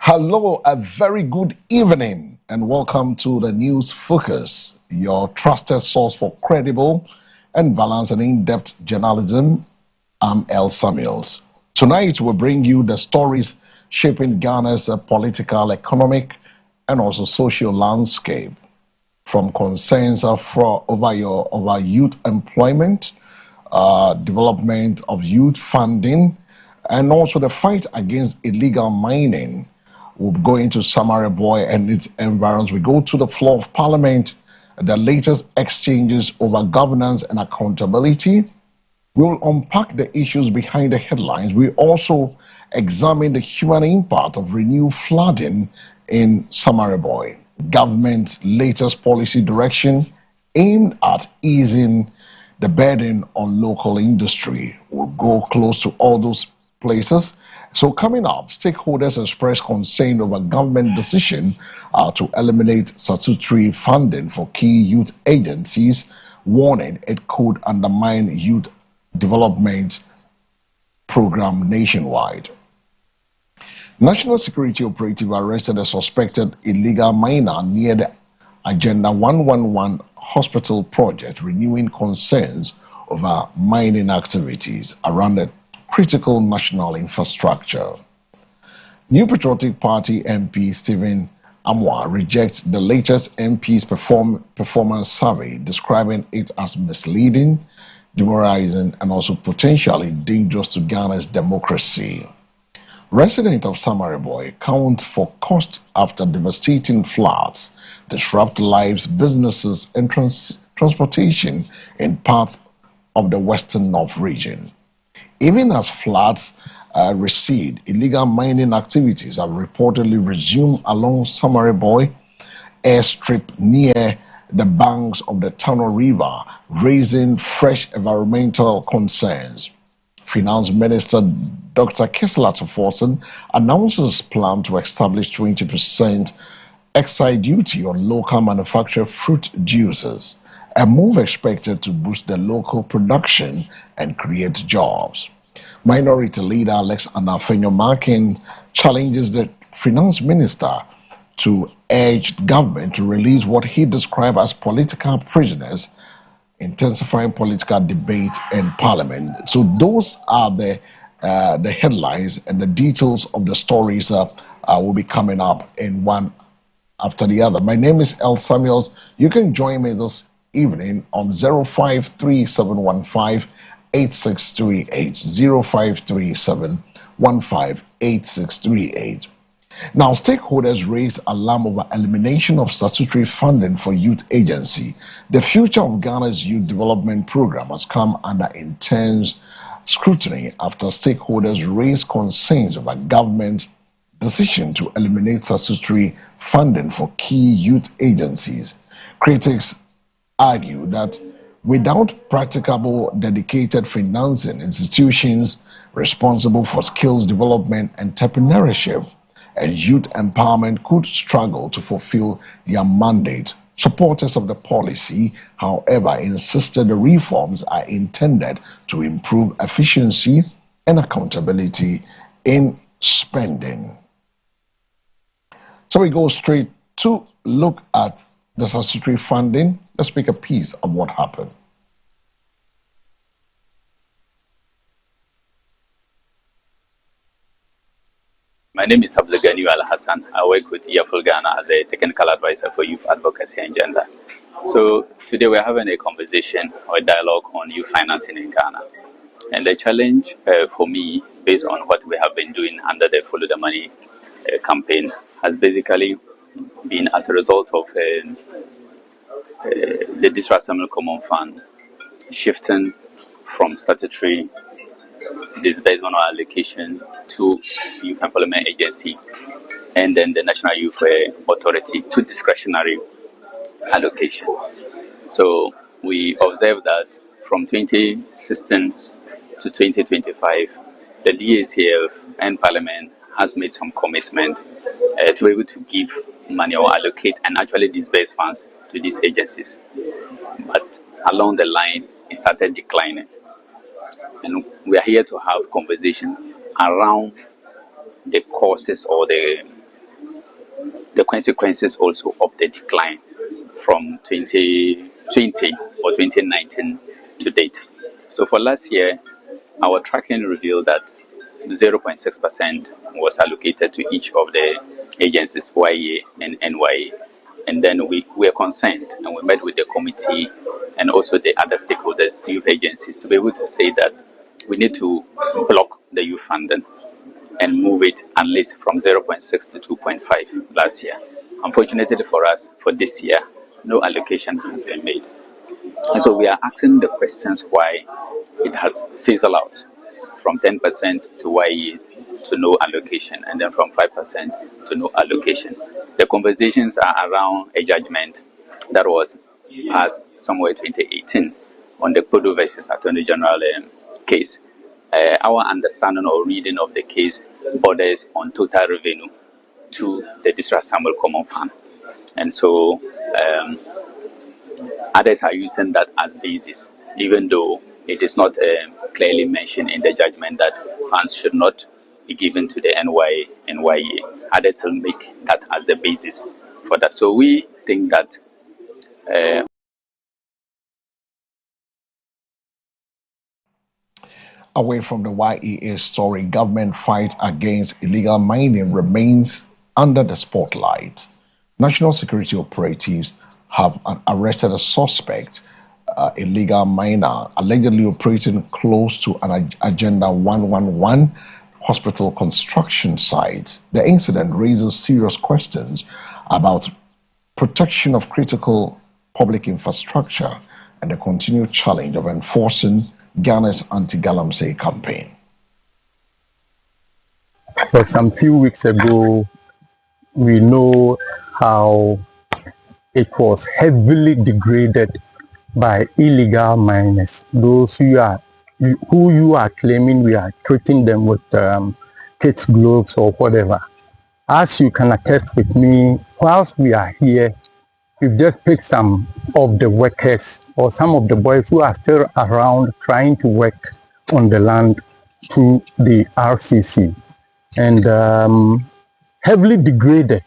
Hello, a very good evening, and welcome to the News Focus, your trusted source for credible and balanced and in-depth journalism. I'm El Samuels. Tonight, we'll bring you the stories shaping Ghana's political, economic, and also social landscape, from concerns over youth employment, development of youth funding, and also the fight against illegal mining. We'll go into Samariboy and its environs. We go to the floor of Parliament, the latest exchanges over governance and accountability. We'll unpack the issues behind the headlines. We also examine the human impact of renewed flooding in Samariboy. Government's latest policy direction aimed at easing the burden on local industry. We'll go close to all those places. So coming up, stakeholders express concern over government decision to eliminate statutory funding for key youth agencies, warning it could undermine youth development program nationwide. National Security Operative arrested a suspected illegal miner near the Agenda 111 hospital project, renewing concerns over mining activities around the critical national infrastructure. New Patriotic Party MP Stephen Amwa rejects the latest MP's performance survey, describing it as misleading, demoralizing, and also potentially dangerous to Ghana's democracy. Residents of Samariboy count for cost after devastating floods disrupt lives, businesses, and transportation in parts of the Western North region. Even as floods recede, illegal mining activities have reportedly resumed along Samariboy airstrip near the banks of the Tano River, raising fresh environmental concerns. Finance Minister Dr. Kesla Tuforson announces plan to establish 20% excise duty on local manufactured fruit juices, a move expected to boost the local production and create jobs. Minority leader Alex Anafenyo-Markin challenges the finance minister to urge government to release what he described as political prisoners, intensifying political debate in parliament. So those are the headlines, and the details of the stories will be coming up in one after the other. My name is El Samuels. You can join me this evening on 053715 8638, 0537158638. Now, stakeholders raised alarm over elimination of statutory funding for youth agency. The future of Ghana's youth development program has come under intense scrutiny after stakeholders raised concerns over government decision to eliminate statutory funding for key youth agencies. Critics argue that without practicable, dedicated financing, institutions responsible for skills development, entrepreneurship, and youth empowerment could struggle to fulfill their mandate. Supporters of the policy, however, insisted the reforms are intended to improve efficiency and accountability in spending. So we go straight to look at the statutory funding. Let's make a piece of what happened. My name is Abdulgani Al Hassan. I work with EFL Ghana as a technical advisor for youth advocacy and gender. So today we're having a conversation or a dialogue on youth financing in Ghana. And the challenge for me, based on what we have been doing under the Follow the Money campaign, has basically been as a result of the District Assembly Common Fund shifting from statutory disbursement or allocation to Youth Employment Agency and then the National Youth Authority to discretionary allocation. So we observed that from 2016 to 2025, the DACF and Parliament has made some commitment to be able to give money or allocate and actually disburse funds to these agencies. But along the line, it started declining. And we are here to have conversation around the causes or the the consequences also of the decline from 2020 or 2019 to date. So for last year, our tracking revealed that 0.6% was allocated to each of the agencies, YEA and NYA. And then we were concerned, and we met with the committee and also the other stakeholders, youth agencies, to be able to say that we need to block the youth funding and move it at least from 0.6 to 2.5 last year. Unfortunately for us, for this year, no allocation has been made. And so we are asking the questions why it has fizzled out from 10% to YE to no allocation, and then from 5% to no allocation. The conversations are around a judgment that was passed somewhere 2018 on the Kodo versus Attorney General case. Our understanding or reading of the case borders on total revenue to the District Assembly Common Fund. And so others are using that as basis, even though it is not clearly mentioned in the judgment that funds should not be given to the NYA and YEA. Others still make that as the basis for that. So we think that away from the YEA story, government fight against illegal mining remains under the spotlight. National security operatives have arrested a suspect, illegal miner, allegedly operating close to an Agenda 111 hospital construction site. The incident raises serious questions about protection of critical public infrastructure and the continued challenge of enforcing Ghana's anti-Galamsey campaign. For some few weeks ago, we know how it was heavily degraded by illegal miners. Those who you are claiming we are treating them with kids' gloves or whatever. As you can attest with me, whilst we are here, we've just picked some of the workers or some of the boys who are still around trying to work on the land to the RCC, and heavily degraded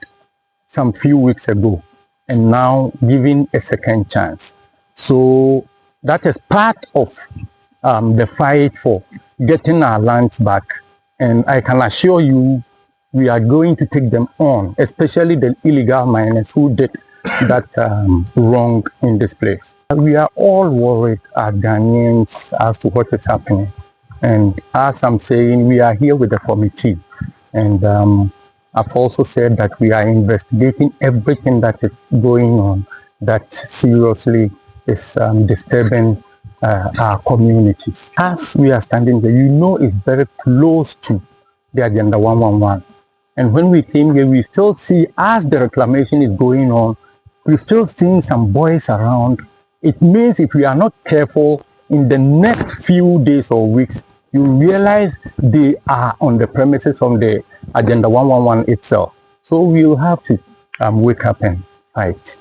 some few weeks ago, and now given a second chance. So that is part of the fight for getting our lands back, and I can assure you we are going to take them on, especially the illegal miners who did that wrong in this place. We are all worried as Ghanaians as to what is happening, and as I'm saying, we are here with the committee, and I've also said that we are investigating everything that is going on that seriously is disturbing our communities. As we are standing there, you know it's very close to the Agenda 111. And when we came here, we still see, as the reclamation is going on, we've still seen some boys around. It means if we are not careful, in the next few days or weeks, you realize they are on the premises of the Agenda 111 itself. So we will have to wake up and fight.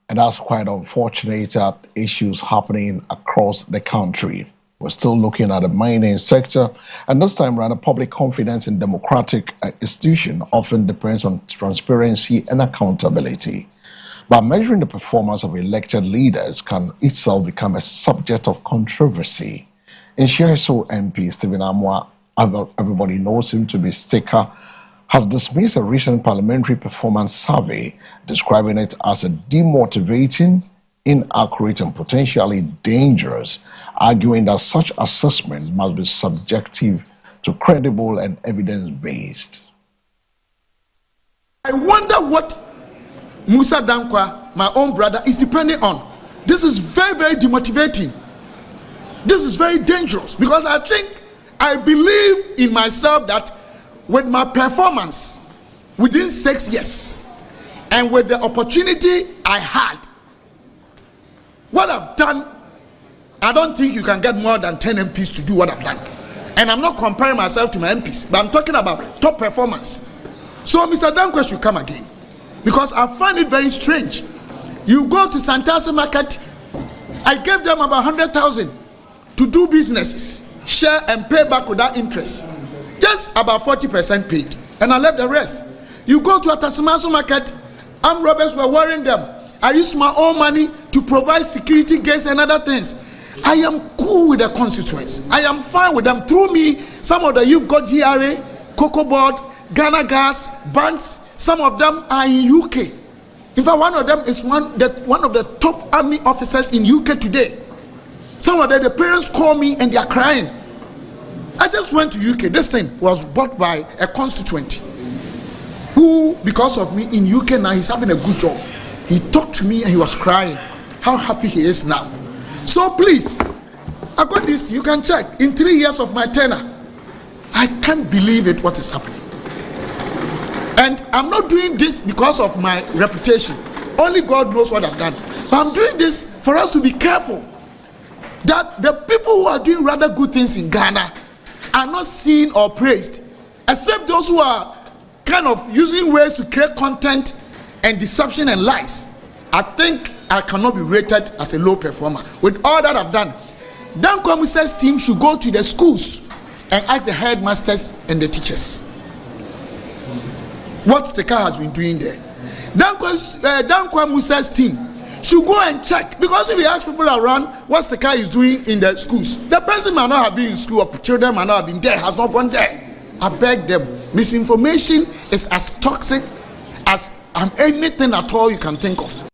And that's quite unfortunate issues happening across the country. We're still looking at the mining sector, and this time around, public confidence in democratic institutions often depends on transparency and accountability. But measuring the performance of elected leaders can itself become a subject of controversy. In Sheheso MP Stephen Amwa, everybody knows him to be Sticker, has dismissed a recent parliamentary performance survey, describing it as a demotivating, inaccurate and potentially dangerous, arguing that such assessment must be subjective to credible and evidence-based. I wonder what Musa Dankwa, my own brother, is depending on. This is very, very demotivating. This is very dangerous, because I believe in myself that with my performance within 6 years and with the opportunity I had, what I've done, I don't think you can get more than 10 MPs to do what I've done. And I'm not comparing myself to my MPs, but I'm talking about top performance. So Mr. Dankwa should come again, because I find it very strange. You go to Santasi Market, I gave them about 100,000 to do businesses. share and pay back without interest. Just about 40% paid, and I left the rest. You go to a Tasmania market, armed robbers were worrying them. I used my own money to provide security gates and other things. I am cool with the constituents. I am fine with them. Through me, some of the youth got GRA, Cocoa Board, Ghana Gas, banks. Some of them are in UK. In fact, one of them is one of the top army officers in UK today. Some of them, the parents call me and they are crying. I just went to UK. This thing was bought by a constituent who, because of me in UK now, he's having a good job. He talked to me and he was crying how happy he is now. So please, I got this, you can check. In 3 years of my tenure, I can't believe it, what is happening. And I'm not doing this because of my reputation. Only God knows what I've done. But I'm doing this for us to be careful that the people who are doing rather good things in Ghana are not seen or praised, except those who are kind of using ways to create content and deception and lies. I think I cannot be rated as a low performer. With all that I've done, Danko Musa's team should go to the schools and ask the headmasters and the teachers what Steka has been doing there. Danko Musa's team should go and check, because if you ask people around what Steka is doing in the schools, the person might not have been in school, or children might not have been there, has not gone there. I beg them. Misinformation is as toxic as anything at all you can think of.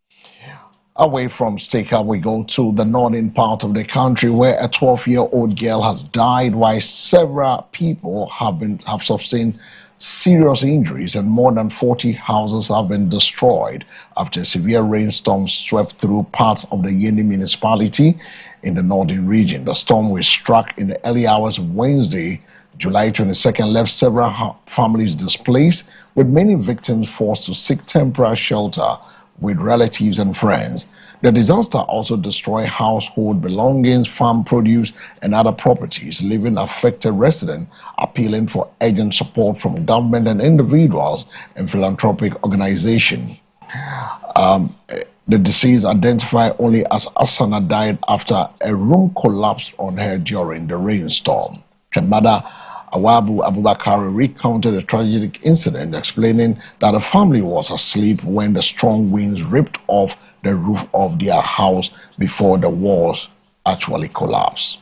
Away from Steka, we go to the northern part of the country, where a 12-year-old girl has died, while several people have sustained serious injuries, and more than 40 houses have been destroyed after a severe rainstorm swept through parts of the Yeni municipality in the northern region. The storm, which struck in the early hours of Wednesday, July 22nd, left several families displaced, with many victims forced to seek temporary shelter with relatives and friends. The disaster also destroyed household belongings, farm produce, and other properties, leaving affected residents appealing for urgent support from government and individuals and philanthropic organizations. The deceased, identified only as Asana, died after a room collapsed on her during the rainstorm. Her mother, Awabu Abubakar, recounted the tragic incident, explaining that the family was asleep when the strong winds ripped off the roof of their house before the walls actually collapsed.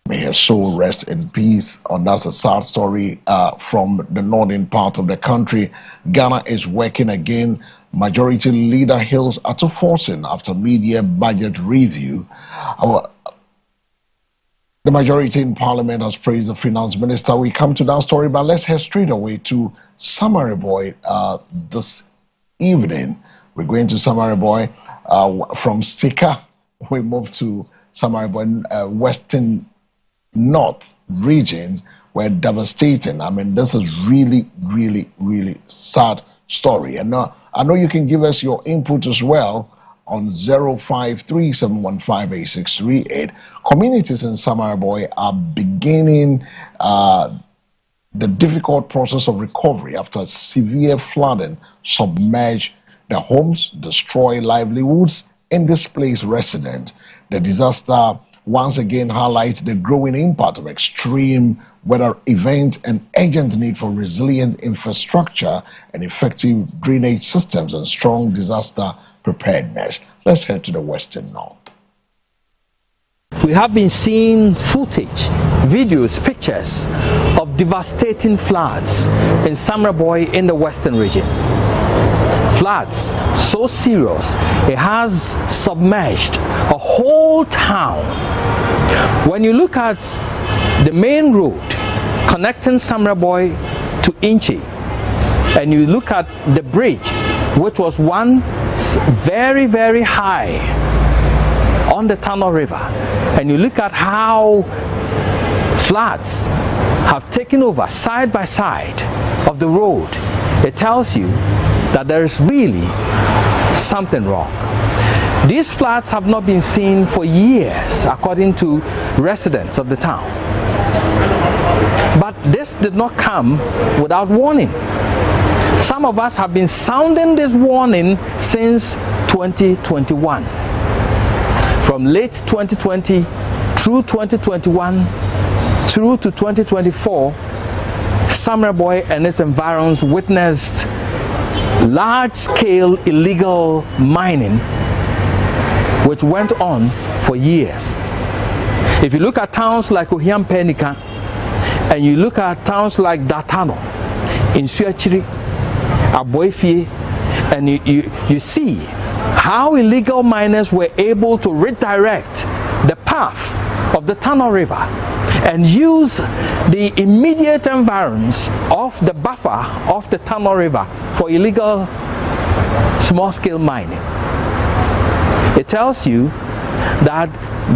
May her soul rest in peace. And that's a sad story from the northern part of the country. Ghana is working again. Majority Leader hails Atuforsen after media budget review. The majority in Parliament has praised the Finance Minister. We come to that story, but let's head straight away to Samariboy this evening. We're going to Samariboy from Steka. We move to Samariboy, Western North region, where devastating. I mean, this is really, really, really sad story. And I know you can give us your input as well on 0537158638. Communities in Samariboy are beginning the difficult process of recovery after severe flooding submerged their homes, destroy livelihoods, and displace residents. The disaster once again highlights the growing impact of extreme weather events and urgent need for resilient infrastructure and effective drainage systems and strong disaster preparedness. Let's head to the Western North. We have been seeing footage, videos, pictures of devastating floods in Samariboy in the Western region. Floods so serious, it has submerged a whole town. When you look at the main road connecting Samariboy to Inchi, and you look at the bridge, which was one very, very high on the Tano River, and you look at how floods have taken over side by side of the road, it tells you that there is really something wrong. These floods have not been seen for years, according to residents of the town. But this did not come without warning. Some of us have been sounding this warning since 2021. From late 2020 through 2021, through to 2024, Samreboy and its environs witnessed large-scale illegal mining, which went on for years. If you look at towns like Ohiampenica, and you look at towns like Datano, Nsuachiri, Aboifie, and you see how illegal miners were able to redirect the path of the Tano River and use the immediate environs of the buffer of the Tano River for illegal small-scale mining. It tells you that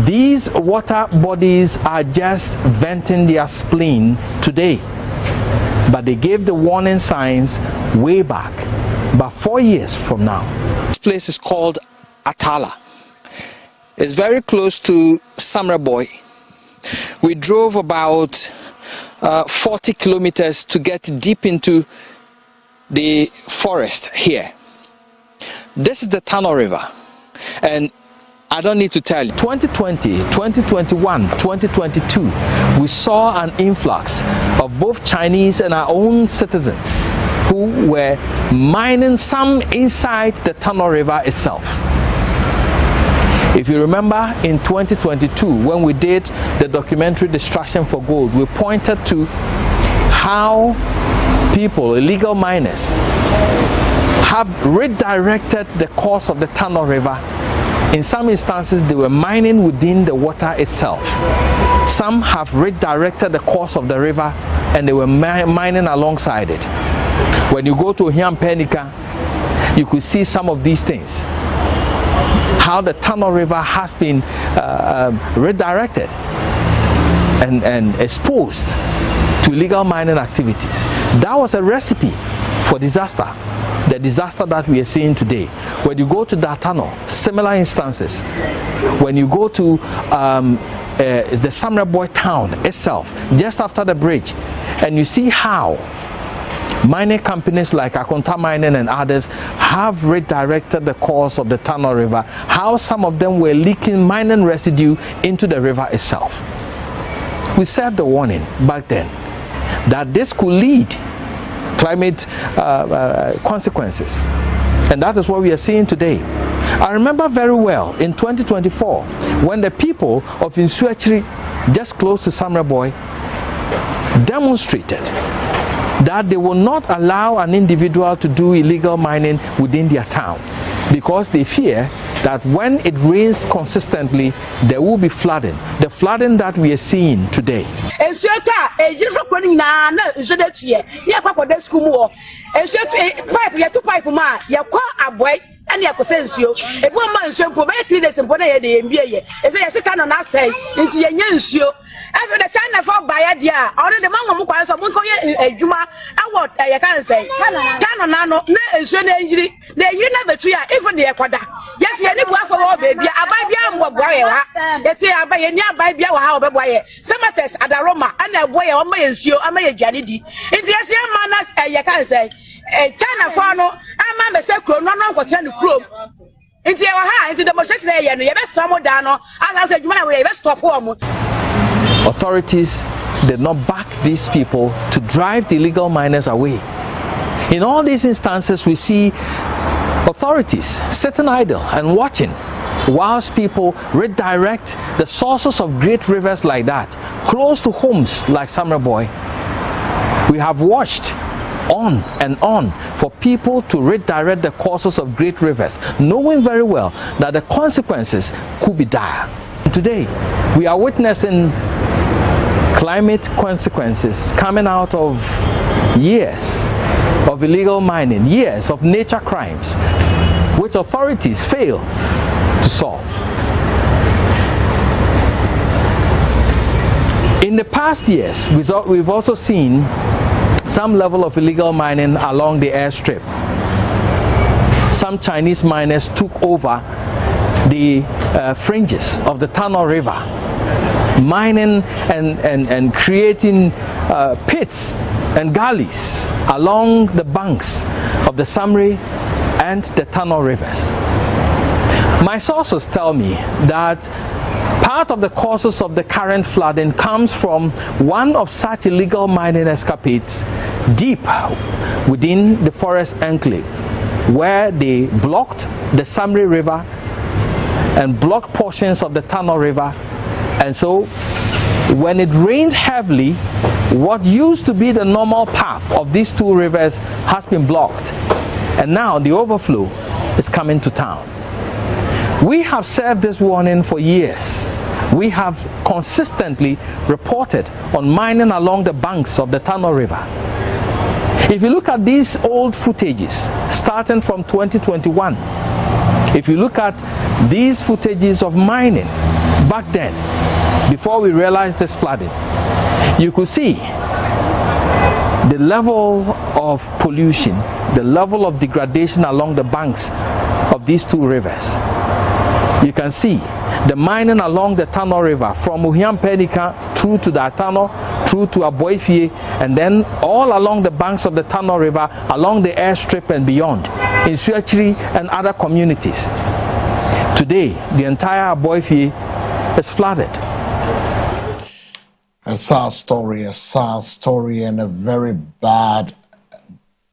these water bodies are just venting their spleen today, but they gave the warning signs way back, about 4 years from now. This place is called Atala. It's very close to Samreboy. We drove about 40 kilometers to get deep into the forest here. This is the Tano River, and I don't need to tell you, 2020, 2021, 2022, we saw an influx of both Chinese and our own citizens who were mining some inside the Tano River itself. If you remember in 2022, when we did the documentary Distraction for Gold, we pointed to how people, illegal miners, have redirected the course of the Tano River. In some instances, they were mining within the water itself. Some have redirected the course of the river and they were mining alongside it. When you go to Ohiampenica, you could see some of these things. How the Tano River has been redirected and exposed to illegal mining activities. That was a recipe for disaster. The disaster that we are seeing today. When you go to Datano, similar instances. When you go to the Samreboy town itself, just after the bridge, and you see how mining companies like Akonta Mining and others have redirected the course of the Tano River, how some of them were leaking mining residue into the river itself. We served the warning back then that this could lead climate consequences, and that is what we are seeing today. I remember very well in 2024 when the people of Nsuachiri, just close to Samreboy, demonstrated that they will not allow an individual to do illegal mining within their town because they fear that when it rains consistently, there will be flooding. The flooding that we are seeing today. And ya kosensio e bo man shempo be 3 days mpo na ye de mbie ye e say yesika no na say nti ye nyansio after the China for buyer dia or the man mo kwan so mo ko ye adwuma awo ye kan say China na no na ensuo na yiri na yiri na betu ya if de ekoda yes ye ni bua for wo baby abai bia mbo bua ye wa ye ti abai ye ni abai bia wa ha obebua ye semates adaroma ana ebo ye o ma yensuo ama ye dwane di nti yes ye man na ye kan say China for no ama me say kro no nkotia no kro nti e wa ha nti demonstration e ye no ye be so down no as adwuma na we ye be stop wo. Authorities did not back these people to drive the illegal miners away. In all these instances, we see authorities sitting idle and watching whilst people redirect the sources of great rivers like that close to homes like Samreboy. We have watched on and on for people to redirect the courses of great rivers, knowing very well that the consequences could be dire. Today, we are witnessing climate consequences coming out of years of illegal mining, years of nature crimes, which authorities fail to solve. In the past years, we've also seen some level of illegal mining along the airstrip. Some Chinese miners took over the fringes of the Tano River, mining and creating pits and gullies along the banks of the Samri and the Tano rivers. My sources tell me that Part of the causes of the current flooding comes from one of such illegal mining escapades deep within the forest enclave, where they blocked the Samre River and blocked portions of the Tano River. And so when it rained heavily, what used to be the normal path of these two rivers has been blocked, and now the overflow is coming to town. We have served this warning for years. We have consistently reported on mining along the banks of the Tano River. If you look at these old footages starting from 2021, if you look at these footages of mining back then, before we realized this flooding, you could see the level of pollution, the level of degradation along the banks of these two rivers. You can see the mining along the Tano River from Uhiampenika through to the Atano, through to Aboifie, and then all along the banks of the Tano River, along the airstrip and beyond, in Suachiri and other communities. Today, the entire Aboifie is flooded. A sad story, and a very bad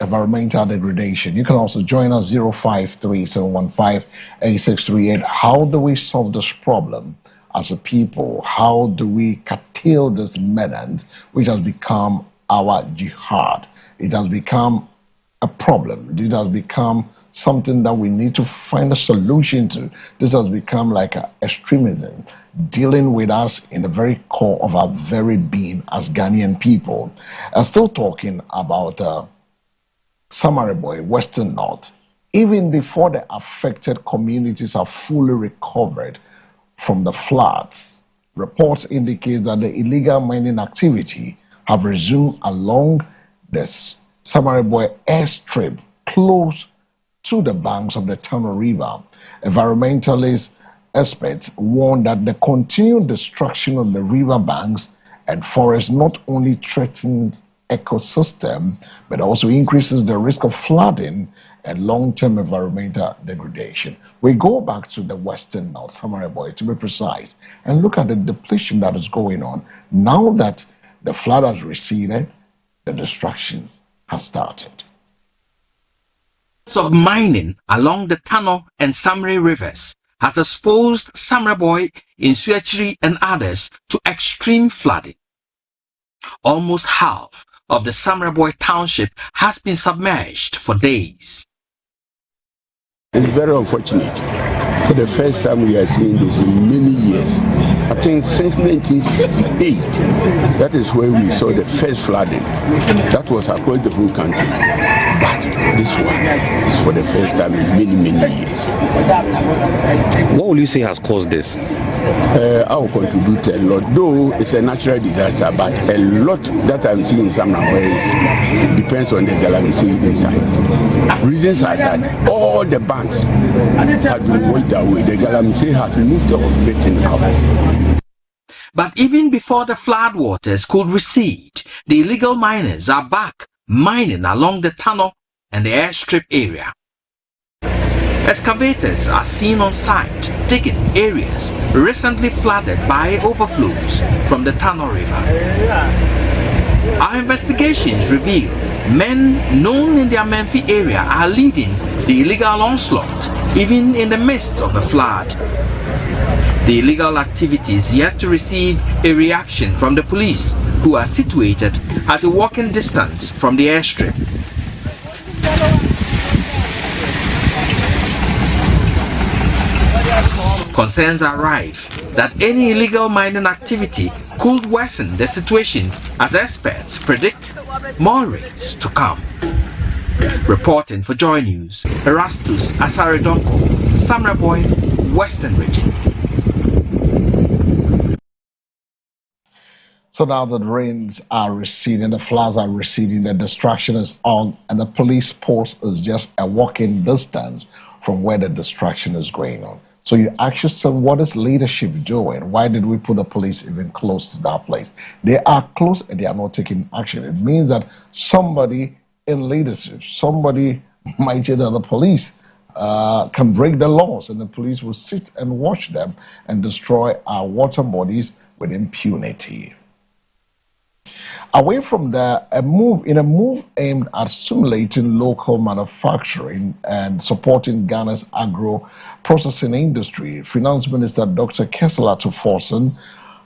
environmental degradation. You can also join us 053-715-8638. How do we solve this problem as a people? How do we curtail this menace which has become our jihad? It has become a problem. It has become something that we need to find a solution to. This has become like an extremism dealing with us in the very core of our very being as Ghanaian people. And still talking about Samare, Western North, even before the affected communities are fully recovered from the floods, reports indicate that the illegal mining activity have resumed along the Samare airstrip close to the banks of the Tano River. Environmentalist experts warn that the continued destruction of the river banks and forests not only threatens ecosystem, but also increases the risk of flooding and long-term environmental degradation. We go back to the Western North, Samare to be precise, and look at the depletion that is going on. Now that the flood has receded, the destruction has started. Of mining along the Tano and Samre rivers has exposed Samre in Suachiri and others to extreme flooding. Almost half of the Samre township has been submerged for days. It's very unfortunate. For the first time we are seeing this in many years. I think since 1968, that is where we saw the first flooding. That was across the whole country. But this one is for the first time in many, many years. What will you say has caused this? I will contribute a lot, though it's a natural disaster, but a lot that I'm seeing in some ways depends on the Galamsey inside. Reasons are that all the banks have been washed away. The Galamsey has moved everything out. But even before the floodwaters could recede, the illegal miners are back mining along the Tano and the airstrip area. Excavators are seen on site digging areas recently flooded by overflows from the Tano River. Our investigations reveal men known in the Amenfi area are leading the illegal onslaught even in the midst of a flood. The illegal activity is yet to receive a reaction from the police, who are situated at a walking distance from the airstrip. Concerns are rife that any illegal mining activity could worsen the situation, as experts predict more rains to come. Reporting for Joy News, Erastus Asaredonko, Samre, Western Region. So now that rains are receding, the floods are receding, the destruction is on, and the police post is just a walking distance from where the destruction is going on. So you ask yourself, what is leadership doing? Why did we put the police even close to that place? They are close and they are not taking action. It means that somebody in leadership, somebody mightier than the police, can break the laws, and the police will sit and watch them and destroy our water bodies with impunity. Away from there, a move aimed at stimulating local manufacturing and supporting Ghana's agro-processing industry, Finance Minister Dr. Kessler Tuforson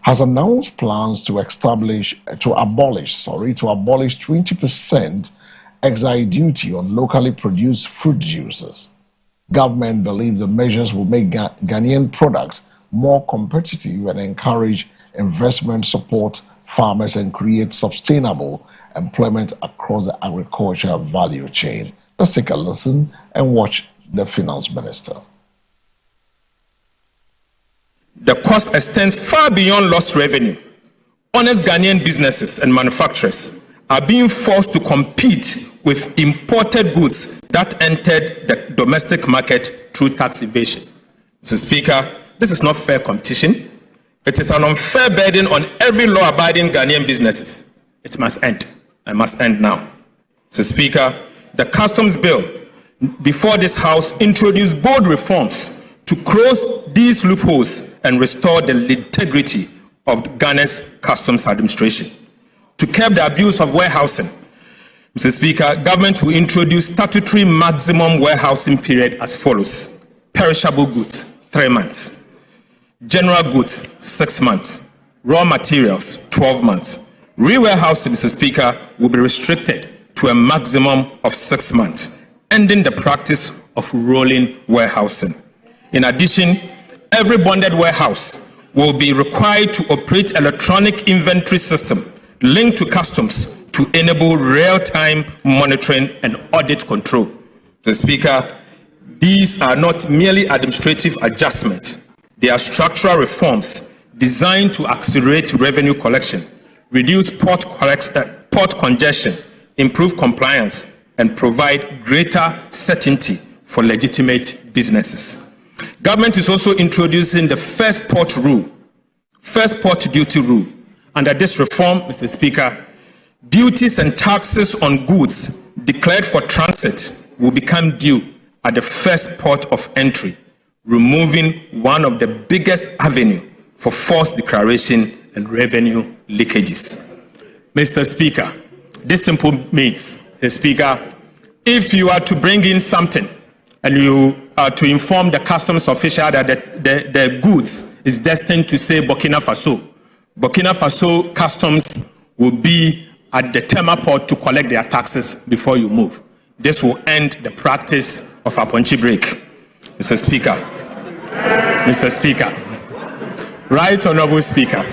has announced plans to abolish 20% excise duty on locally produced fruit juices. Government believes the measures will make Ghanaian products more competitive and encourage investment, support farmers, and create sustainable employment across the agriculture value chain. Let's take a listen and watch the Finance Minister. The cost extends far beyond lost revenue. Honest Ghanaian businesses and manufacturers are being forced to compete with imported goods that entered the domestic market through tax evasion. Mr. Speaker, this is not fair competition. It is an unfair burden on every law-abiding Ghanaian businesses. It must end. It must end now. Mr. Speaker, the customs bill before this House introduced bold reforms to close these loopholes and restore the integrity of Ghana's customs administration. To curb the abuse of warehousing, Mr. Speaker, government will introduce statutory maximum warehousing period as follows. Perishable goods, 3 months. General goods, 6 months. Raw materials, 12 months. Re-warehousing, Mr. Speaker, will be restricted to a maximum of 6 months, ending the practice of rolling warehousing. In addition, every bonded warehouse will be required to operate electronic inventory system linked to customs to enable real-time monitoring and audit control. Mr. Speaker, these are not merely administrative adjustments. They are structural reforms designed to accelerate revenue collection, reduce port congestion, improve compliance, and provide greater certainty for legitimate businesses. Government is also introducing the first port duty rule. Under this reform, Mr. Speaker, duties and taxes on goods declared for transit will become due at the first port of entry, removing one of the biggest avenues for false declaration and revenue leakages. Mr. Speaker, this simply means, Mr. Speaker, if you are to bring in something and you are to inform the customs official that the goods is destined to say Burkina Faso customs will be at the Tema port to collect their taxes before you move. This will end the practice of a punchy break. Mr. Speaker, Right Honorable Speaker,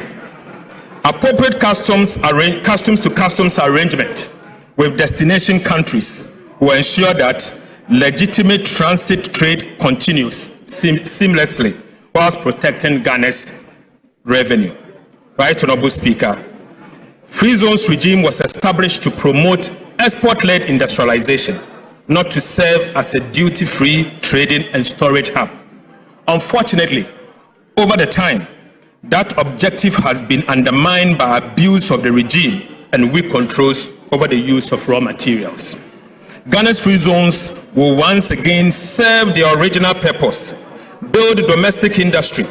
appropriate customs to customs arrangement with destination countries will ensure that legitimate transit trade continues seamlessly whilst protecting Ghana's revenue. Right Honorable Speaker, Free Zones regime was established to promote export-led industrialization, not to serve as a duty-free trading and storage hub. Unfortunately, over the time, that objective has been undermined by abuse of the regime and weak controls over the use of raw materials. Ghana's free zones will once again serve their original purpose, build domestic industry,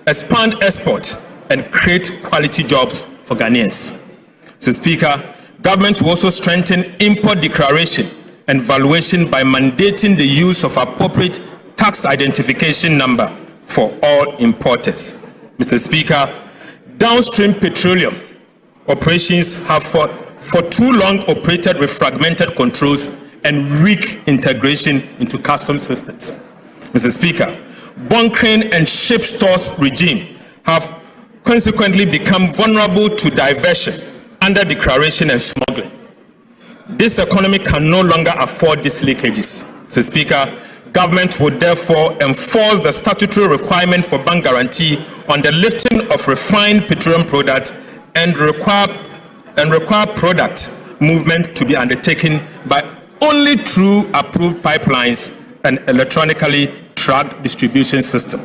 expand export, and create quality jobs for Ghanaians. Mr. Speaker, government will also strengthen import declaration and valuation by mandating the use of appropriate tax identification number for all importers. Mr. Speaker, downstream petroleum operations have for too long operated with fragmented controls and weak integration into customs systems. Mr. Speaker, bunkering and ship stores regime have consequently become vulnerable to diversion, under declaration and smuggling. This economy can no longer afford these leakages. Mr. Speaker, government would therefore enforce the statutory requirement for bank guarantee on the lifting of refined petroleum products and require product movement to be undertaken by only through approved pipelines and electronically tracked distribution system.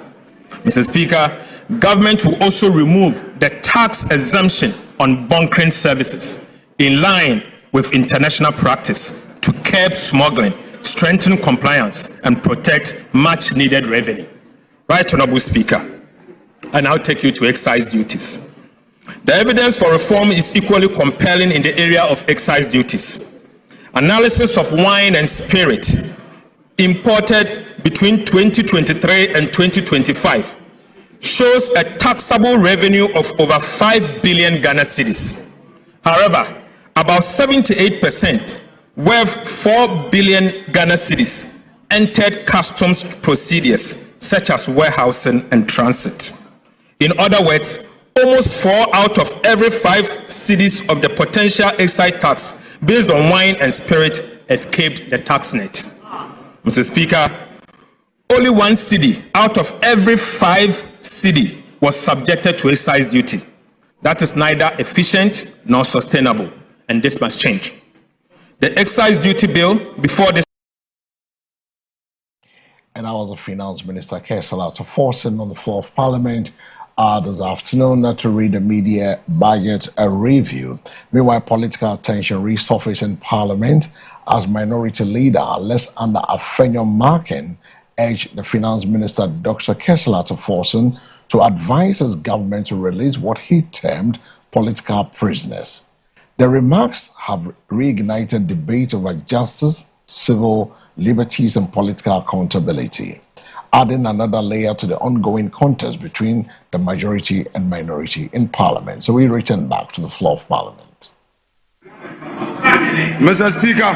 Mr. Speaker, government will also remove the tax exemption on bunkering services in line with international practice to curb smuggling, strengthen compliance, and protect much-needed revenue. Right Honourable Speaker, I now take you to excise duties. The evidence for reform is equally compelling in the area of excise duties. Analysis of wine and spirit imported between 2023 and 2025 shows a taxable revenue of over 5 billion Ghana cedis. However, about 78%, worth 4 billion Ghana cedis, entered customs procedures such as warehousing and transit. In other words, almost 4 out of every 5 cedis of the potential excise tax based on wine and spirit escaped the tax net. Mr. Speaker, only 1 cedi out of every 5 cedi was subjected to excise duty. That is neither efficient nor sustainable, and this must change. The excise duty bill before this. And I was the Finance Minister, Kesala Forson, on the floor of Parliament this afternoon to read the media budget review. Meanwhile, political tension resurfaced in Parliament as Minority Leader Alexander Afenyo-Markin urged the Finance Minister, Dr. Kesala Forson, to advise his government to release what he termed political prisoners. The remarks have reignited debate over justice, civil liberties, and political accountability, adding another layer to the ongoing contest between the majority and minority in Parliament. So we return back to the floor of Parliament. Mr. Speaker,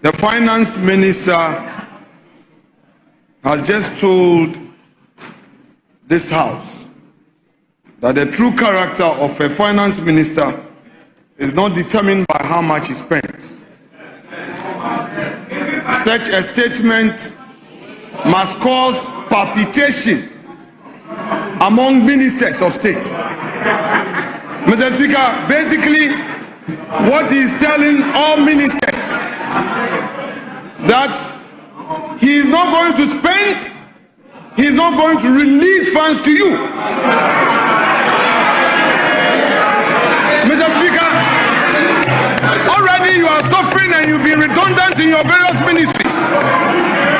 the Finance Minister has just told this House that the true character of a Finance Minister is not determined by how much he spends. Such a statement must cause palpitation among ministers of state. Mr. Speaker, basically what he is telling all ministers that he is not going to spend, he is not going to release funds to you. Mr. Speaker, already you are suffering and you've been redundant in your various ministries.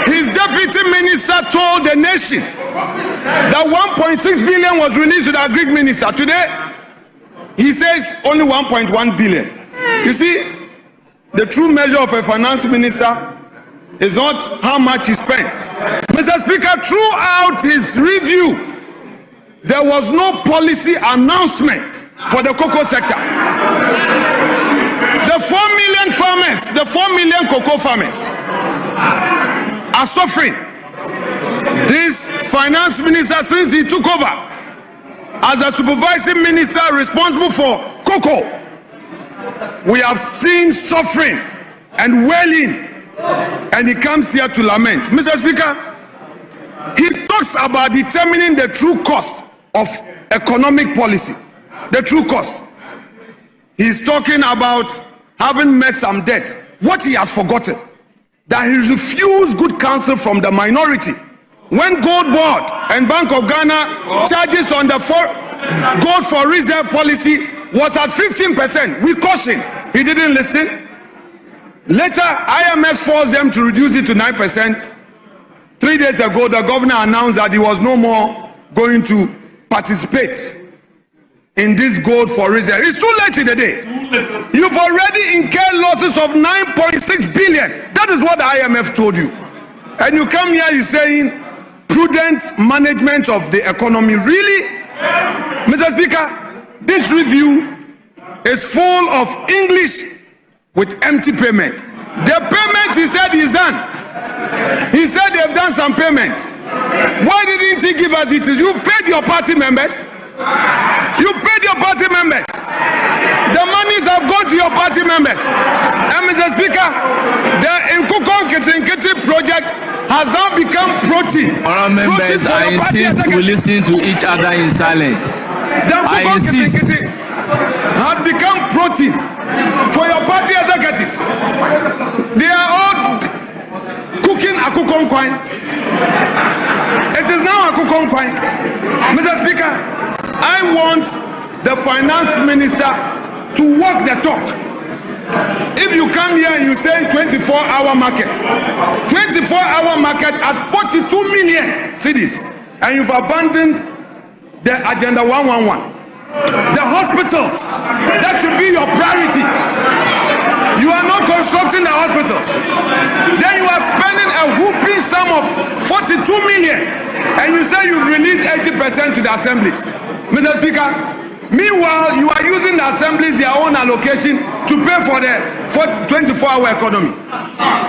His deputy minister told the nation that 1.6 billion was released to the Agri minister. Today, he says only 1.1 billion. You see, the true measure of a finance minister is not how much he spends. Mr. Speaker, throughout his review, there was no policy announcement for the cocoa sector. The 4 million farmers, the 4 million cocoa farmers are suffering. This finance minister, since he took over as a supervising minister responsible for cocoa, we have seen suffering and wailing, and he comes here to lament. Mr. Speaker, he talks about determining the true cost of economic policy. The true cost. He's talking about having met some debt. What he has forgotten, that he refused good counsel from the minority. When Gold Board and Bank of Ghana charges on the gold for reserve policy was at 15%, we cautioned. He didn't listen. Later, IMF forced them to reduce it to 9%. 3 days ago, the governor announced that he was no more going to participate in this gold for reserve. It's too late in the day. You've already incurred losses of 9.6 billion. That is what the IMF told you. And you come here, you're saying prudent management of the economy. Really? Mr. Speaker, this review is full of English with empty payment. The payment, he said, is done. He said they've done some payment. Why didn't he give us details? You paid your party members. You paid your party members. The monies have gone to your party members. And Mr. Speaker, the Nkukon Kitinkiti project has now become protein. Honourable members, I insist we listen to each other in silence. The Nkukon Kitinkiti has become protein for your party executives. They are all cooking Akukon Kwine. It is now Akukon Kwine. Mr. Speaker, I want the finance minister to walk the talk. If you come here and you say 24-hour market, 24-hour market at 42 million cities, and you've abandoned the Agenda 111. The hospitals, that should be your priority. You are not constructing the hospitals. Then you are spending a whooping sum of 42 million, and you say you release 80% to the assemblies. Mr. Speaker, meanwhile, you are using the assemblies, their own allocation, to pay for the 24-hour economy.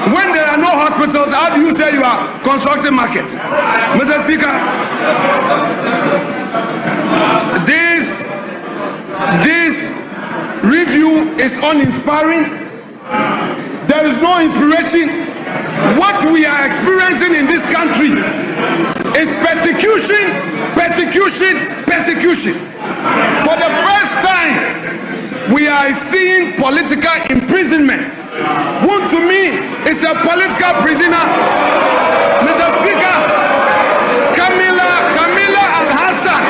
When there are no hospitals, how do you say you are constructing markets? Mr. Speaker, this review is uninspiring. There is no inspiration. What we are experiencing in this country is persecution, persecution, persecution. For the first time, we are seeing political imprisonment. One to me is a political prisoner. Mr. Speaker, Camilla Al-Hassan,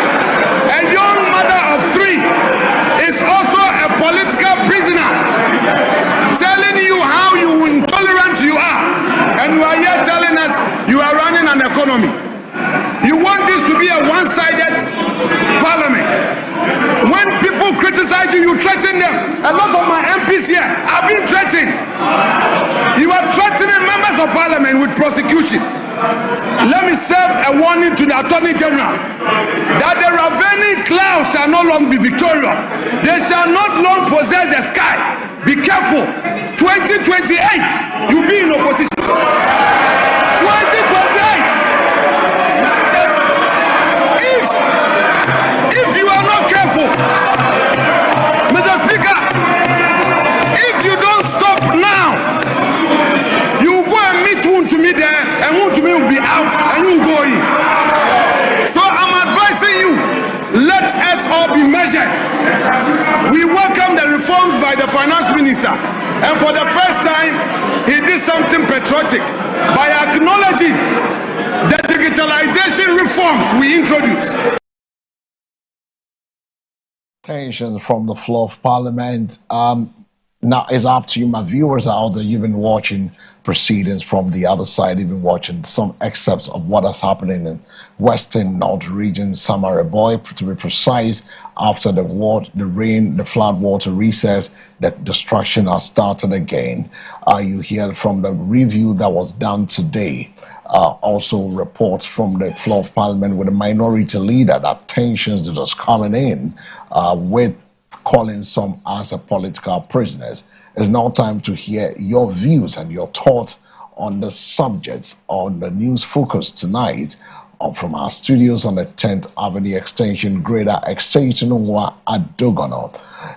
a young mother of 3, is also a political prisoner, telling you how intolerant you are, and you are here telling us you are running an economy. You want this to be a one-sided parliament. When people criticize you, you threaten them. A lot of my MPs here have been threatened. You are threatening members of parliament with prosecution. Let me serve a warning to the Attorney General that the ravening clouds shall no longer be victorious. They shall not long possess the sky. Be careful. 2028, you'll be in opposition. 2028. If you are not careful, Mr. Speaker, if you don't stop now, you go and meet one to me there, and one to me will be out, and you go in. So I'm advising you, let us all be measured. We welcome the reforms by the finance minister, and for the first time, he did something patriotic by acknowledging the digitalization reforms we introduced. Tensions from the floor of Parliament. Now it's up to you, my viewers out there. You've been watching proceedings from the other side. You've been watching some excerpts of what is happening in Western North Region, Samaraboy, to be precise. After the rain, the flood water recess, the destruction has started again. You hear from the review that was done today. Also reports from the floor of Parliament with the minority leader that tensions are just coming in with calling some as a political prisoners. It's now time to hear your views and your thoughts on the subjects on the news focus tonight from our studios on the 10th Avenue Extension, Greater Extension at Dogono.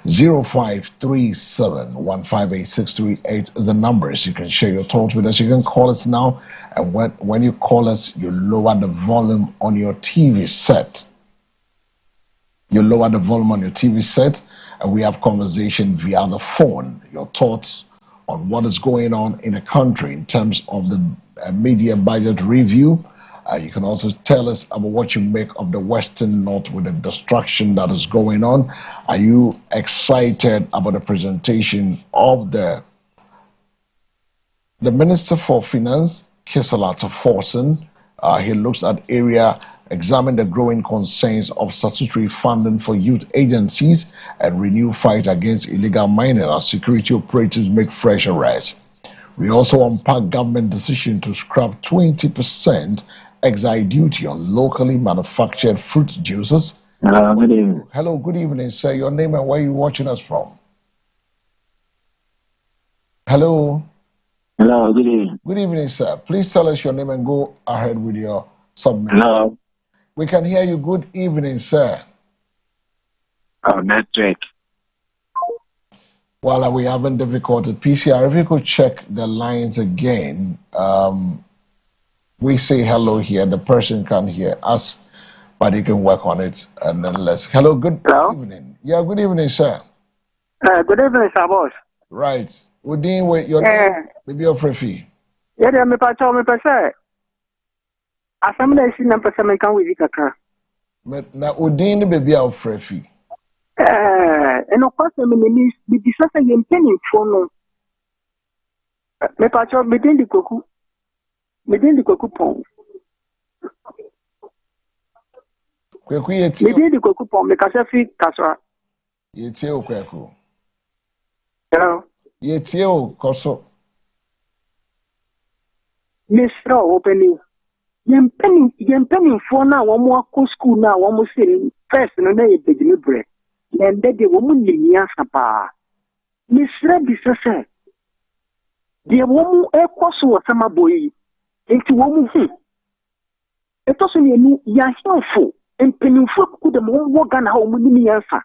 0537-158-638 is the numbers. You can share your thoughts with us. You can call us now, and when you call us, you lower the volume on your TV set. You lower the volume on your TV set, and we have conversation via the phone. Your thoughts on what is going on in the country in terms of the media budget review. You can also tell us about what you make of the Western North with the destruction that is going on. Are you excited about the presentation of the Minister for Finance, Keselata Forson? He looks at area, examine the growing concerns of statutory funding for youth agencies and renew fight against illegal mining as security operatives make fresh arrests. We also unpack government decision to scrap 20% excise duty on locally manufactured fruit juices. Hello, good evening. Hello, good evening, sir. Your name and where are you watching us from? Hello. Hello, good evening. Good evening, sir. Please tell us your name and go ahead with your submission. Hello. We can hear you. Good evening, sir. Oh, network. Well, we're having difficulty. PCR, if you could check the lines again. We say hello here. The person can hear us, but he can work on it. And then let's. Hello, good evening. Yeah, good evening, sir. Good evening, sir, boss. Right. We're dealing with your name, maybe your free. Yeah, me pacho me pese. Asamble isi na pese me kan wizi kakra. Na udin baby of free. and of course, I mean, the disaster in penny for no. Me patch up within the cocoon pond. Within the cocoon pond, because I feel Casra. It's you, Quaku. Hello. It's you, Coso. Miss Row opening. Yen penny for now, one more school now, one more city. First, no, they beg me bread. And then the woman in Yasapa. Miss Reddy said, the woman equals was summer boy. Into woman. It was in you, Yahifu, and penny folk could the more work on how many answer.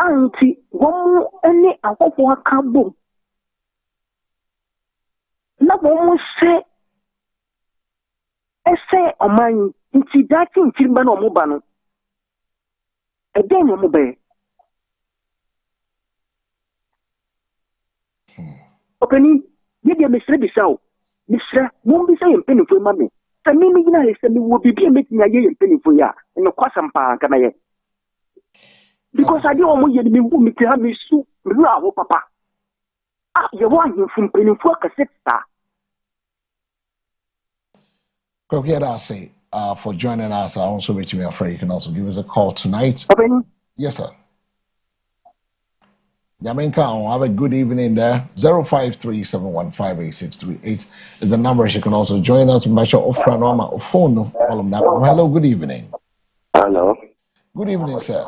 Auntie, one more any a hope for a cabo. Not one say. I say, oh man, into that thing, Timban or Mobano. Again, Mobe. Opening, you get Miss Rebisau. Mr. Won't be saying penny for mammy. The meaning is that we will be making a year penny for ya in the Quassam Park. Because I don't want you to be woman to have me soup, Rao, Papa. Ah, you want you from penny for a cassette star. Kokiadasi, for joining us. I also bet you afraid you can also give us a call tonight. Yes, sir. Yaminka, have a good evening there. 0537158638 is the number. You can also join us. Phone. Hello, good evening. Hello. Good evening, sir.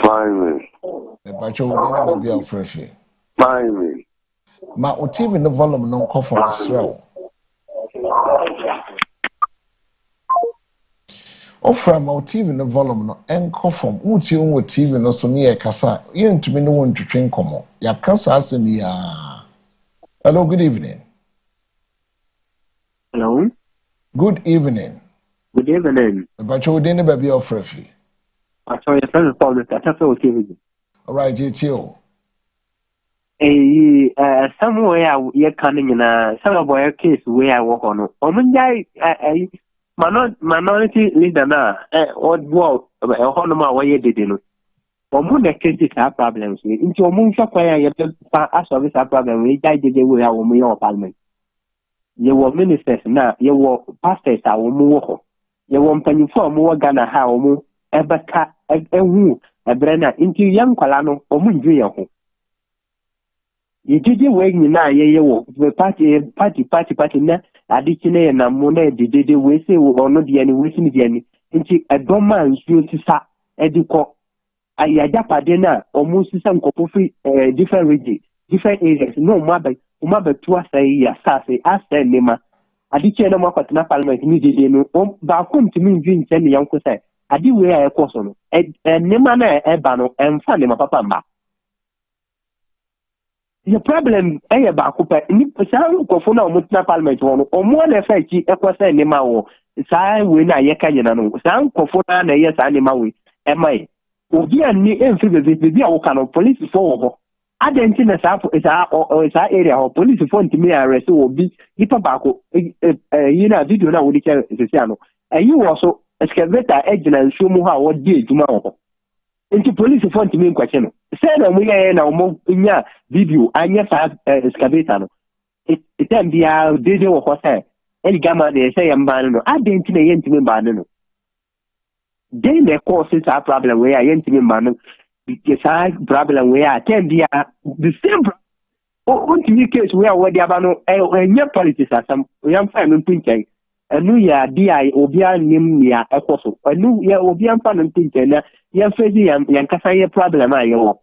Fine. Fine. Ma TV no volume no call from Israel. Offer my TV no volume no enko from uti unwo TV no so near kasa yentumi no won twetwe nkomo ya kasa asemi ya. Hello, good evening. Hello. Good evening. Good evening. But you didn't baby offer free. I saw your friend called it. That's all TV. All right, JTO. Somewhere you're coming in a some boy case where I work on. Minority leader na odd war honoma why did you know? Omun cases have problems. Into Omun Shakaya, you ask of this problem, we died the way our mayor parliament. You were ministers now, you were pastors, our more. You want penny for more Ghana, how ever cat a woo, a brenner into young Colano, Omun Juya. You did your way now, the party, Additionally, and Mona did we say or not the any wishing the any into a doma and you to sa educo. I adapa dinner almost some coffee different regions, different areas. No mother, to us a sassy, ask them, Nema. Additionally, more at Napalma immediately, but come to me, Jim, send the uncle say, I do wear a course and Nemana Ebano and Fanny, my papa. The problem is about some Kofuna Mutna Parliament or more than 50 equals animal. Sai win a Yakan, some Kofuna and a yes animal. Am I? Would be a new influence with the Okano police for. I didn't think it's our area or police phone to me arrest will be the tobacco. Video now with the piano. And you also excavator agent and show me how what did tomorrow. Into police phone to me in question. Said we are now more in your video and yes, excavator. It can be our video or what say. Any gamma they say I'm banning. I didn't think to me banning. Then the cause is our problem where I ain't me banning. Because I problem where I can be the same. Oh, to me case where they are and your politics are some young family thinking. A new year, DI, Obia, Nimia, Apostle. A new year, Obian Fan and thinking. Yankasa problem I know.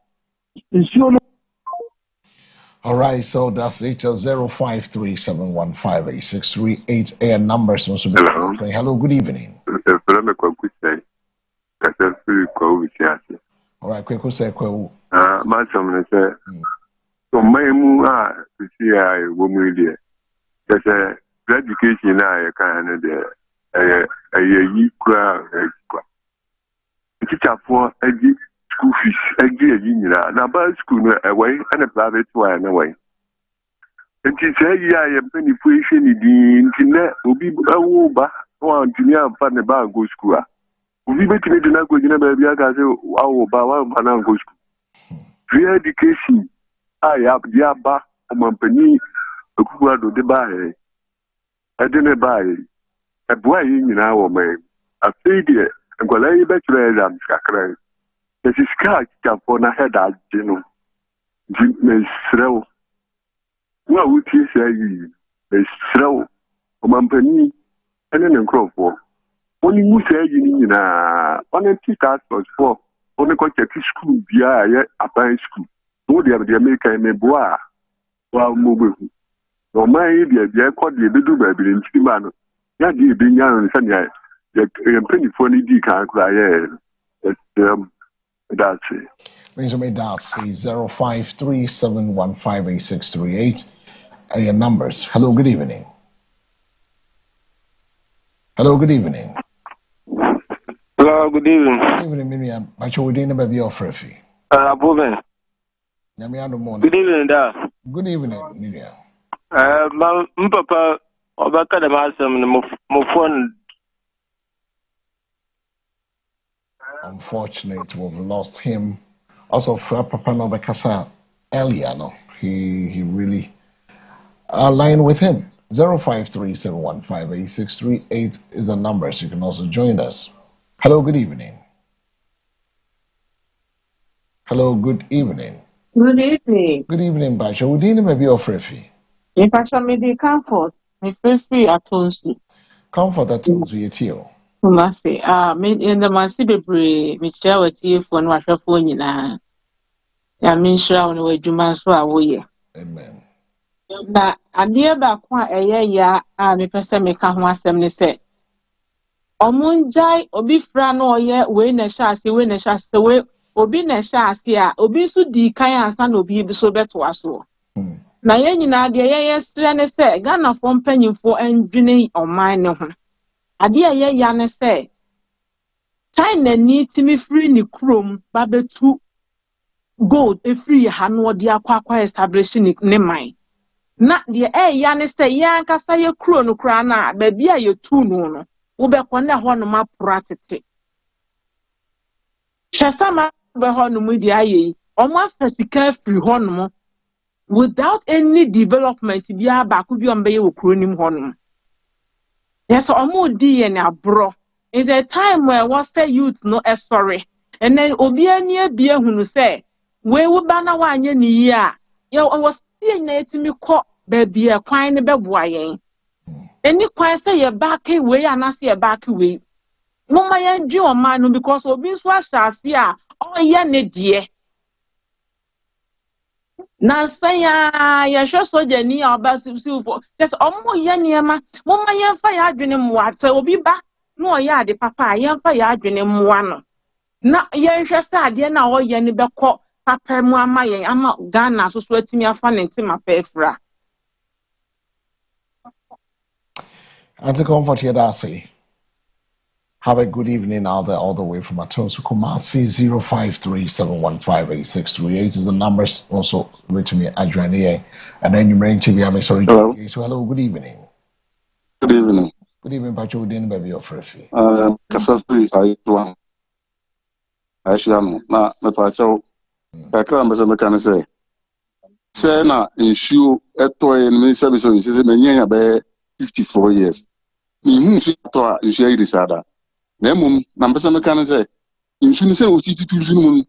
All right, so that's it. 0537158638 and numbers. Hello, good evening. All right, quick, who's that? My son said, so my moon are to see I woman there. There's a education I can there. A year crowd. Teacher for school fees, union. Now, by school away and a private one away. And she said, yeah, I am penetration in the internet will be a woba or junior and fan about go school. We make it not go in a baby. I say, wow, by one go school. free education. I have the Abba, Omampani, a Kuado de Baye. I didn't buy a boy in our man. A figure, and go lay back to them, Sakra. This is car upon a head at Geno. Jim Srow. What would he say? A Srow, Omampani, and an Encropo. Only you say you on a teacher was for only got a school via a buying school. No, the American may bois while moving. No, my idea, the airport, the do baby in Chimano. That you being young and Sanya, the penny for the can't cry. That's it. Please may dial C0537158638. Your numbers. Hello, good evening. Hello, good evening. Hello, good evening. Good evening, Miriam. But you didn't have your free. Good evening, da. Good evening, Miriam. Papa, Obaka the Massam, Mofon. Unfortunate, we've lost him. Also, for Papa Nobekasa earlier, no, he really aligned with him. 0537158638 is the number, so you can also join us. Hello, good evening. Hello, good evening. Good evening. Good evening, Basha. Would you maybe offer a fee? In Pasha, me the comfort. Me first free at Tonsu. Comfort at Tonsu, yetio. Masi, me in the Masi Bebre, me share with you for one wash of phone, ya mean sure on the way to Manswa, we. Amen. Na adeɛ baako a ɛyɛ ya a me pese me ka ho asɛm ne sɛ omunjai obi fra no ɔyɛ we na hyase we obi na hyase a obi so di kan ansa na obi bi so beto aso na yɛn nyinaa deɛ yɛyɛ srɛ ne sɛ Ghana fo mpanyimfo ndwene ɔman ne ho adeɛ a yɛyɛ ya ne sɛ China ni timi free ni krom ba betu gold free ha no ɔde akwa establish ne man na de ya ne se ya nkasa ye kuro no kura na ba bia ye tu no wo be ko na ho no ma pratete hwesama be ho no mu di aye omo afasika free ho no without any development bia ba ko bi ombe ye wo kuro nim ho no yes omo di ye na bro is a time where was the youth no sorry and then obi ani abia hunu se we wo ba na wa anye ni yi a ye was na etimi kɔ baabi a kwan ne bɛboa yɛn eni kwan sɛ yɛ back way anase yɛ back way moma yɛn dwi ɔman no because obi nso ahyase a ɔyɛ ne deɛ na sɛya yɛhwɛ soja ni a ɔba sifo just ɔmo yɛ nneɛma moma yɛn fa yɛ adwene mmoa sɛ obi ba na ɔyɛ ade papa a yɛn fa yɛ adwene mmoa no na yɛn hwɛ sɛ adeɛ na ɔyɛ ne bɛkɔ papa mu ama yɛn ama Ghana so atimi afa ne ntima pɛfra. Auntie Comfort here, Darcy. Have a good evening out there, all the way from Atonsu Kumasi. 0537158638 is the numbers. Also, wait to me, Adrian, and then you bring to me. I'm sorry. Hello. So, hello, good evening. Good evening. Good evening, Pacho. Didn't baby your free. Kasafi, I want. I shall not, the Pacho. I can't say na issue eto en me say so say me nya be 54 years me hu fi to a issue yi disada na mum na me say issue ni say o ti tutu mu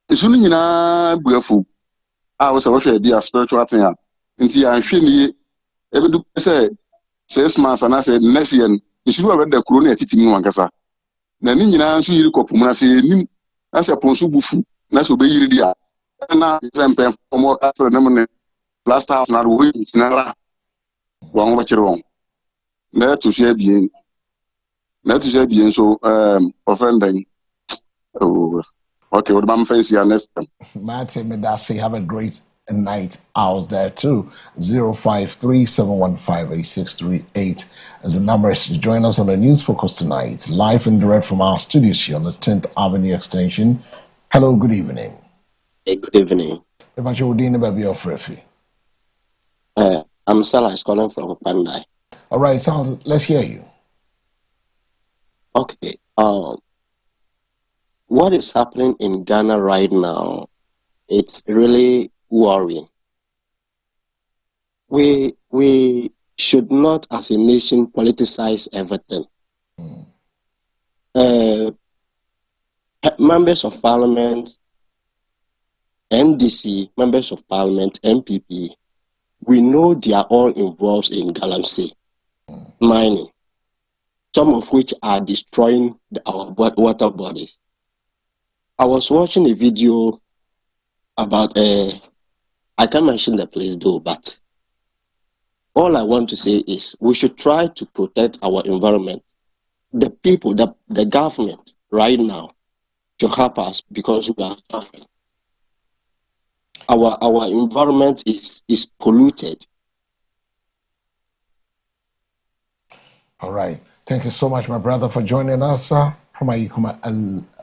issue ni nyina buafu a wo say wo hwe bi a spiritual thing a nti ya hwe ni e be du say 6 months na say next year issue wa be da kuro na atitimi wankasa na ni nyina nso yiri kopu na say nim na say ponso bufu na so be yiri dia na zempe omo afro na mun last half na wo na wa ngo chire won na to share bien so offending oh okay what am face here next time Martin Medasi, have a great night out there too. 0537158638 as the numbers to join us on the News Focus tonight, live and direct from our studios here on the 10th Avenue Extension. Hello, good evening. Hey, good evening. If you would baby of Refi. I'm Salah calling from Pandai. All right, so let's hear you. Okay. What is happening in Ghana right now It's really worrying. We should not, as a nation, politicize everything. Members of Parliament, MDC, members of Parliament, MPP, we know they are all involved in Galamsey mining, some of which are destroying our water bodies. I was watching a video about I can't mention the place though, but all I want to say is we should try to protect our environment. The people, the government right now should help us because we are suffering. Our environment is polluted. All right. Thank you so much, my brother, for joining us. From Ayikuma,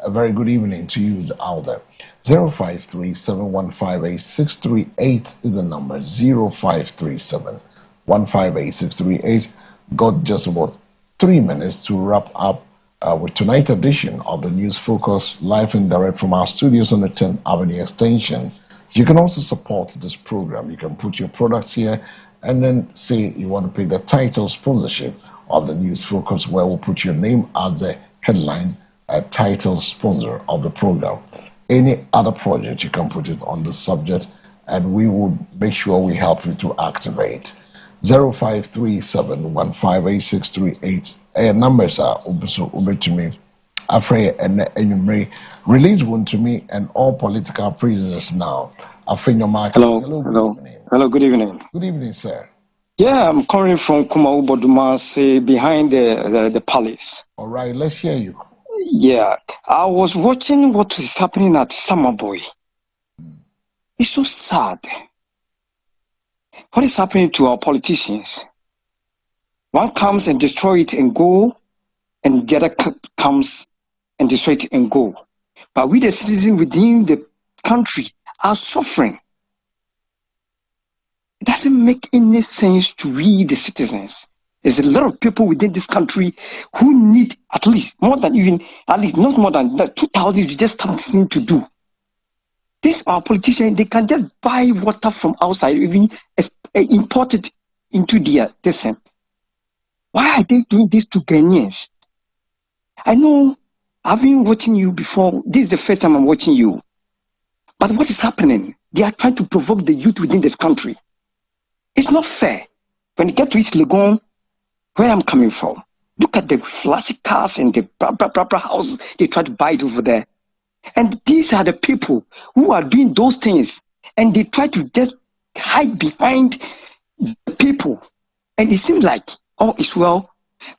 a very good evening to you out there. 0537158638 is the number. 0537158638. Got just about 3 minutes to wrap up with tonight's edition of the News Focus, live and direct from our studios on the 10th Avenue Extension. You can also support this program. You can put your products here and then say you want to pick the title sponsorship of the News Focus, where we'll put your name as the headline title sponsor of the program. Any other project, you can put it on the subject and we will make sure we help you to activate. 0537158638. Numbers are over to me. Afraid and release one to me and all political prisoners now. Hello, good evening. Good evening, sir. Yeah, I'm calling from Kumau Bodumase behind the palace. All right, let's hear you. Yeah, I was watching what is happening at Summerboy. It's so sad. What is happening to our politicians? One comes and destroys it and go, and the other comes and destroys it and go. But we, the citizens within the country, are suffering. It doesn't make any sense to we, the citizens. There's a lot of people within this country who need at least not more than 2,000 is just something to do. These are politicians, they can just buy water from outside, even import it into their descent. Why are they doing this to Ghanaians? I know I've been watching you before. This is the first time I'm watching you. But what is happening? They are trying to provoke the youth within this country. It's not fair. When you get to East Legon, where I'm coming from, look at the flashy cars and the blah houses they try to buy it over there. And these are the people who are doing those things, and they try to just hide behind the people. And it seems like, oh, it's well,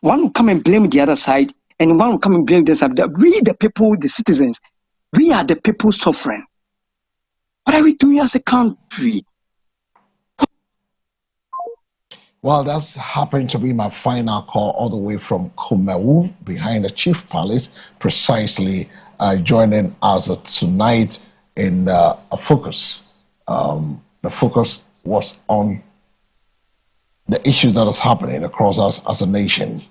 one will come and blame the other side, and one will come and blame the other side. We, the people, the citizens, we are the people suffering. What are we doing as a country? Well, that's happened to be my final call all the way from Kumewu, behind the Chief Palace, precisely joining us tonight in a focus. The focus was on the issues that is happening across us as a nation.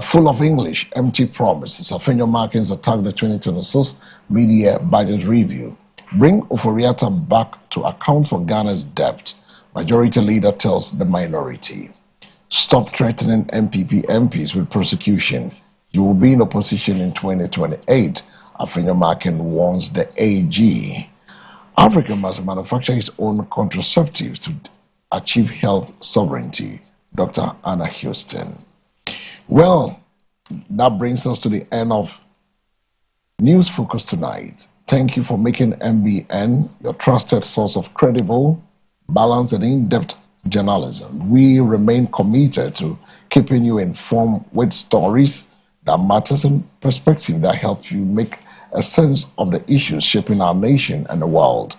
Full of English, empty promises. Afenyo Markins attacked the 2026 media budget review. Bring Oforiatta back to account for Ghana's debt. Majority leader tells the minority. Stop threatening MPP MPs with prosecution. You will be in opposition in 2028. Afenyo Markin warns the AG. Africa must manufacture its own contraceptives to achieve health sovereignty. Dr. Anna Houston. Well, that brings us to the end of News Focus tonight. Thank you for making MBN your trusted source of credible, balanced, and in-depth journalism. We remain committed to keeping you informed with stories that matters and perspective that help you make a sense of the issues shaping our nation and the world.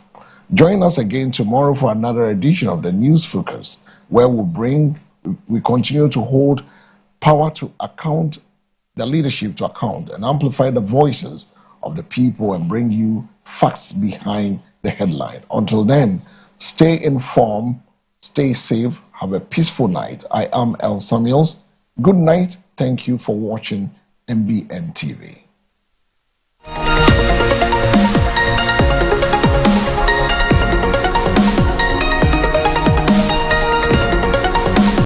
Join us again tomorrow for another edition of the News Focus, where we continue to hold power to account, the leadership to account, and amplify the voices of the people and bring you facts behind the headline. Until then, stay informed, stay safe, have a peaceful night. I am El Samuels. Good night. Thank you for watching MBN TV.